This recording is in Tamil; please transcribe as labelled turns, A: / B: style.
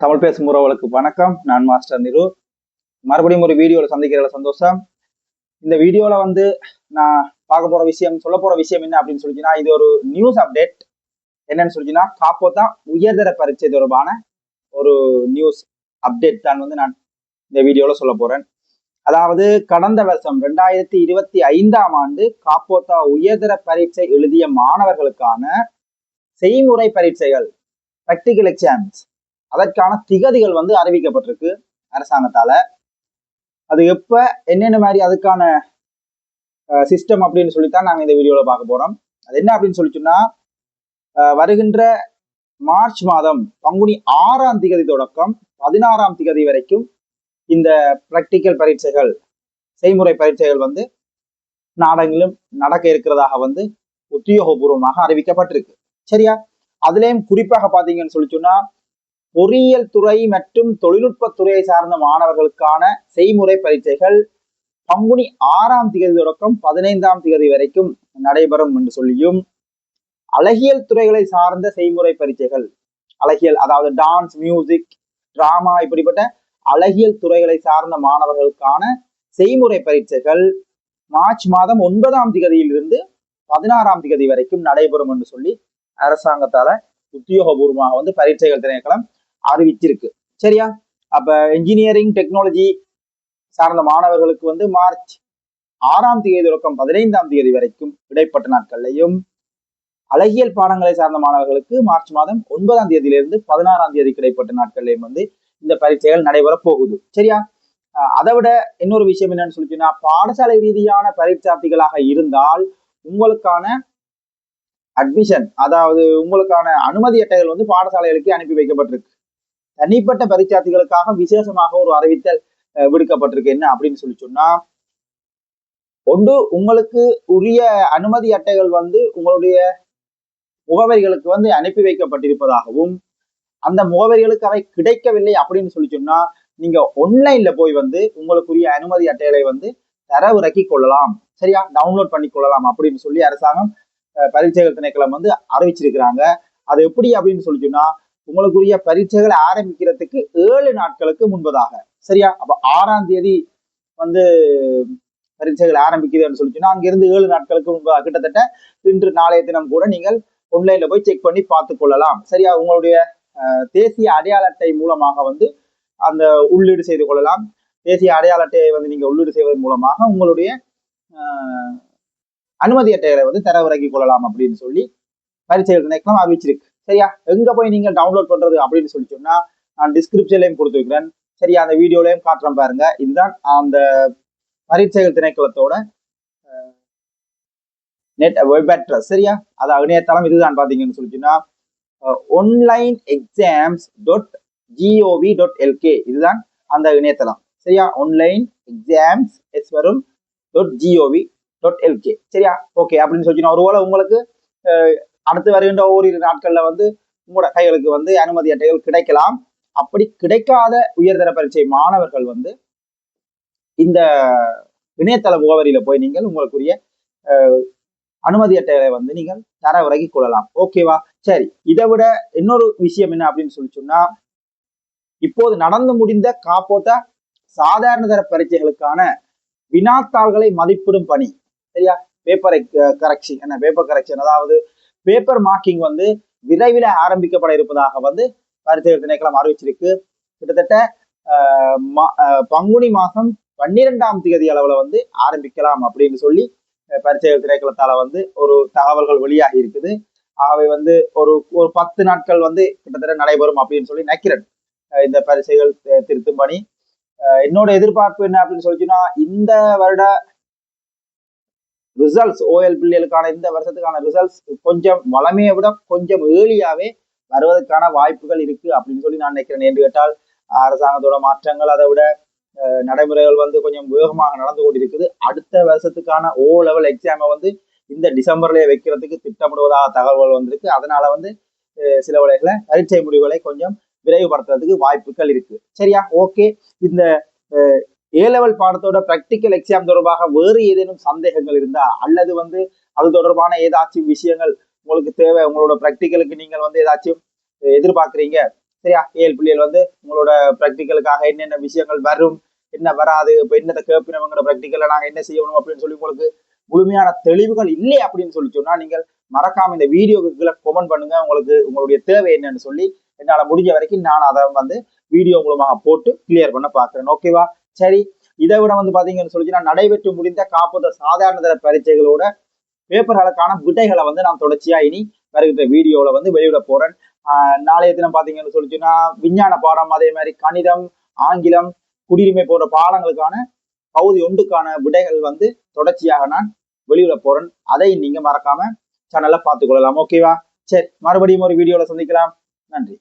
A: தமிழ் பேசும் உறவுகளுக்கு வணக்கம். நான் மாஸ்டர் நிரு. மறுபடியும் ஒரு வீடியோவில் சந்திக்கிறதுல சந்தோஷம். இந்த வீடியோவில் நான் பார்க்க போற விஷயம், சொல்ல போற விஷயம் என்ன அப்படின்னு சொல்லிச்சுன்னா, இது ஒரு நியூஸ் அப்டேட். என்னன்னு சொல்லிச்சுன்னா, காப்போத்தா உயர்தர பரீட்சை தொடர்பான ஒரு நியூஸ் அப்டேட் தான் நான் இந்த வீடியோவில் சொல்ல போறேன். அதாவது கடந்த வருஷம் 2025ஆம் ஆண்டு காப்போத்தா உயர்தர பரீட்சை எழுதிய மாணவர்களுக்கான செய்முறை பரீட்சைகள், பிராக்டிகல் எக்ஸாம்ஸ், அதற்கான திகதிகள் அறிவிக்கப்பட்டிருக்கு அரசாங்கத்தால. அது எப்ப என்னென்ன மாதிரி அதுக்கான சிஸ்டம் அப்படின்னு சொல்லித்தான் நாங்க இந்த வீடியோல பார்க்க போறோம். அது என்ன அப்படின்னு சொல்லிச்சோம்னா, வருகின்ற மார்ச் மாதம் பங்குனி 6ஆம் திகதி தொடக்கம் 16ஆம் திகதி வரைக்கும் இந்த பிராக்டிக்கல் பரீட்சைகள், செய்முறை பரீட்சைகள் நாடெங்கிலும் நடக்க இருக்கிறதாக உத்தியோகபூர்வமாக அறிவிக்கப்பட்டிருக்கு. சரியா? அதுலயும் குறிப்பாக பாத்தீங்கன்னு சொல்லி சொன்னா, பொறியியல் துறை மற்றும் தொழில்நுட்ப துறையை சார்ந்த மாணவர்களுக்கான செய்முறை பரீட்சைகள் பங்குனி 6ஆம் திகதி தொடக்கம் 15ஆம் திகதி வரைக்கும் நடைபெறும் என்று சொல்லியும், அழகியல் துறைகளை சார்ந்த செய்முறை பரீட்சைகள், அழகியல் அதாவது டான்ஸ், மியூசிக், டிராமா, இப்படிப்பட்ட அழகியல் துறைகளை சார்ந்த மாணவர்களுக்கான செய்முறை பரீட்சைகள் மார்ச் மாதம் 9ஆம் திகதியிலிருந்து 16ஆம் திகதி வரைக்கும் நடைபெறும் என்று சொல்லி அரசாங்கத்தால உத்தியோகபூர்வமாக பரீட்சைகள் திணைக்களம் அறிவிச்சிருக்கு. சரியா? அப்ப இன்ஜினியரிங் டெக்னாலஜி சார்ந்த மாணவர்களுக்கு மார்ச் 6ஆம் தேதி தொடக்கம் 15ஆம் தேதி வரைக்கும் இடைப்பட்ட நாட்கள்லையும், அழகியல் பாடங்களை சார்ந்த மாணவர்களுக்கு மார்ச் மாதம் 9ஆம் தேதியிலிருந்து 16ஆம் தேதிக்கு இடைப்பட்ட நாட்கள்லையும் இந்த பரீட்சைகள் நடைபெற போகுது. சரியா? அதை விட இன்னொரு விஷயம் என்னன்னு சொல்லிச்சுன்னா, பாடசாலை ரீதியான பரீட்சார்த்திகளாக இருந்தால் உங்களுக்கான அட்மிஷன், அதாவது உங்களுக்கான அனுமதி அட்டைகள் பாடசாலைகளுக்கு அனுப்பி வைக்கப்பட்டிருக்கு. தனிப்பட்ட பரீட்சார்த்திகளுக்காக விசேஷமாக ஒரு அறிவித்தல் விடுக்கப்பட்டிருக்கு. என்ன அப்படின்னு சொல்லி சொன்னா, ஒன்று, உங்களுக்கு உரிய அனுமதி அட்டைகள் உங்களுடைய முகவரிகளுக்கு அனுப்பி வைக்கப்பட்டிருப்பதாகவும், அந்த முகவரிகளுக்கு அவை கிடைக்கவில்லை அப்படின்னு சொல்லி சொன்னா, நீங்க ஆன்லைன்ல போய் உங்களுக்குரிய அனுமதி அட்டைகளை தரவிறக்கி கொள்ளலாம். சரியா? டவுன்லோட் பண்ணி கொள்ளலாம் அப்படின்னு சொல்லி அரசாங்கம் பரீட்சைகள் திணைக்களம் அறிவிச்சிருக்கிறாங்க. அது எப்படி அப்படின்னு சொல்லி சொன்னா, உங்களுக்குரிய பரீட்சைகளை ஆரம்பிக்கிறதுக்கு 7 நாட்களுக்கு முன்பதாக. சரியா? அப்ப 6ஆம் தேதி பரீட்சைகள் ஆரம்பிக்குதுன்னு சொல்லிச்சுன்னா, அங்கிருந்து 7 நாட்களுக்கு முன்பதாக, கிட்டத்தட்ட இன்று நாளைய தினம் கூட நீங்கள் ஆன்லைன்ல போய் செக் பண்ணி பார்த்து கொள்ளலாம். சரியா? உங்களுடைய தேசிய அடையாள அட்டை மூலமாக அந்த உள்ளீடு செய்து கொள்ளலாம். தேசிய அடையாள அட்டையை நீங்க உள்ளீடு செய்வதன் மூலமாக உங்களுடைய அனுமதி அட்டைகளை தரவிறக்கி கொள்ளலாம் அப்படின்னு சொல்லி பரீட்சைகள் திணைக்களம் அறிவிச்சிருக்கு. சரியா? எங்க போய் நீங்க டவுன்லோட் பண்றது அப்படின்னு சொல்லி சொன்னா, நான் டிஸ்கிரிப்ஷன்லயும் கொடுத்துருக்கிறேன். சரியா? அந்த வீடியோலயும் காட்டுறேன் பாருங்க. இதுதான் அந்த பரீட்சைகள் திணைக்களத்தோட நெட் வெப் அட்ரஸ். சரியா? அதாவது இணையதளம் இதுதான். பாத்தீங்கன்னு சொல்லிச்சுன்னா, onlineexams.gov.lk இதுதான் அந்த இணையதளம். சரியா? onlineexams.gov.lk. சரியா? ஓகே அப்படின்னு சொல்லிச்சுன்னா, ஒருவேளை உங்களுக்கு அடுத்து வருகின்ற ஓரிரு நாட்கள்ல உங்களோட கைகளுக்கு அனுமதி அட்டைகள் கிடைக்கலாம். அப்படி கிடைக்காத உயர்தர பரீட்சை மாணவர்கள் இந்த இணையதள முகவரியில போய் நீங்கள் உங்களுக்குரிய அனுமதி அட்டைகளை நீங்கள் தரவிறக்கி கொள்ளலாம். ஓகேவா? சரி, இதை விட இன்னொரு விஷயம் என்ன அப்படின்னு சொல்லி சொன்னா, இப்போது நடந்து முடிந்த காப்போத்தா சாதாரண தர பரீட்சைகளுக்கான வினாத்தாள்களை மதிப்பிடும் பணி. சரியா? பேப்பர் கரெக்ஷன், அதாவது பேப்பர் மார்க்கிங் விரைவில் ஆரம்பிக்கப்பட இருப்பதாக பரீட்சைகள் திணைக்களம் அறிவிச்சிருக்கு. கிட்டத்தட்ட பங்குனி மாசம் 12ஆம் தேதி அளவுல ஆரம்பிக்கலாம் அப்படின்னு சொல்லி பரீட்சைகள் திணைக்களத்தால ஒரு தகவல்கள் வெளியாகி இருக்குது. ஆகவே ஒரு 10 நாட்கள் கிட்டத்தட்ட நடைபெறும் அப்படின்னு சொல்லி நினைக்கிறேன் இந்த பரீட்சைகள் திருத்தும் பணி. என்னோட எதிர்பார்ப்பு என்ன அப்படின்னு சொல்லிச்சுன்னா, இந்த வருட ரிசல்ட்ஸ், ஓஎல் பிள்ளைகளுக்கான இந்த வருஷத்துக்கான ரிசல்ட்ஸ் கொஞ்சம் வளமையை விட கொஞ்சம் ஏர்லியாவே வருவதற்கான வாய்ப்புகள் இருக்கு அப்படின்னு சொல்லி நான் நினைக்கிறேன். என்று கேட்டால் அரசாங்கத்தோட மாற்றங்கள், அதை விட நடைமுறைகள் கொஞ்சம் வேகமாக நடந்து கொண்டிருக்குது. அடுத்த வருஷத்துக்கான ஓ லெவல் எக்ஸாமை இந்த டிசம்பர்லயே வைக்கிறதுக்கு திட்டமிடுவதாக தகவல்கள் வந்திருக்கு. அதனால சில வேளைகளை பரீட்சை முடிவுகளை கொஞ்சம் விரைவுபடுத்துறதுக்கு வாய்ப்புகள் இருக்கு. சரியா? ஓகே. இந்த ஏ லெவல் பாடத்தோட பிராக்டிக்கல் எக்ஸாம் தொடர்பாக வேறு ஏதேனும் சந்தேகங்கள் இருந்தா, அல்லது அது தொடர்பான ஏதாச்சும் விஷயங்கள் உங்களுக்கு தேவை, உங்களோட பிராக்டிக்கலுக்கு நீங்கள் ஏதாச்சும் எதிர்பார்க்குறீங்க, சரியா? ஏழு பிள்ளைகள் வந்து உங்களோட ப்ராக்டிக்கலுக்காக என்னென்ன விஷயங்கள் வரும், என்ன வராது, இப்போ என்னத்தை கேட்பினவங்கிற ப்ராக்டிக்கலை நாங்கள் என்ன செய்யணும் அப்படின்னு சொல்லி உங்களுக்கு முழுமையான தெளிவுகள் இல்லை அப்படின்னு சொல்லி சொன்னா நீங்கள் மறக்காம இந்த வீடியோக்கு கமெண்ட் பண்ணுங்க. உங்களுக்கு உங்களுடைய தேவை என்னன்னு சொல்லி என்னால முடிஞ்ச வரைக்கும் நான் அதை வந்து வீடியோ மூலமாக போட்டு கிளியர் பண்ண பாக்குறேன். ஓகேவா? சரி, இதை விட வந்து பாத்தீங்கன்னு சொல்லி நான் நடைபெற்று முடிந்த காப்பத சாதாரண தர பரீட்சைகளோட பேப்பர்களுக்கான விடைகளை வந்து நான் தொடர்ச்சியா இனி வருகின்ற வீடியோல வந்து வெளியிட போறேன். நாளைய தினம் பாத்தீங்கன்னு சொல்லிச்சுன்னா விஞ்ஞான பாடம், அதே மாதிரி கணிதம், ஆங்கிலம், குடியுரிமை போன்ற பாடங்களுக்கான பகுதி ஒன்றுக்கான விடைகள் வந்து தொடர்ச்சியாக நான் வெளியிட போறேன். அதை நீங்க மறக்காம சேனல்ல பார்த்துக் கொள்ளலாம். ஓகேவா? சரி, மறுபடியும் ஒரு வீடியோல சந்திக்கலாம். நன்றி.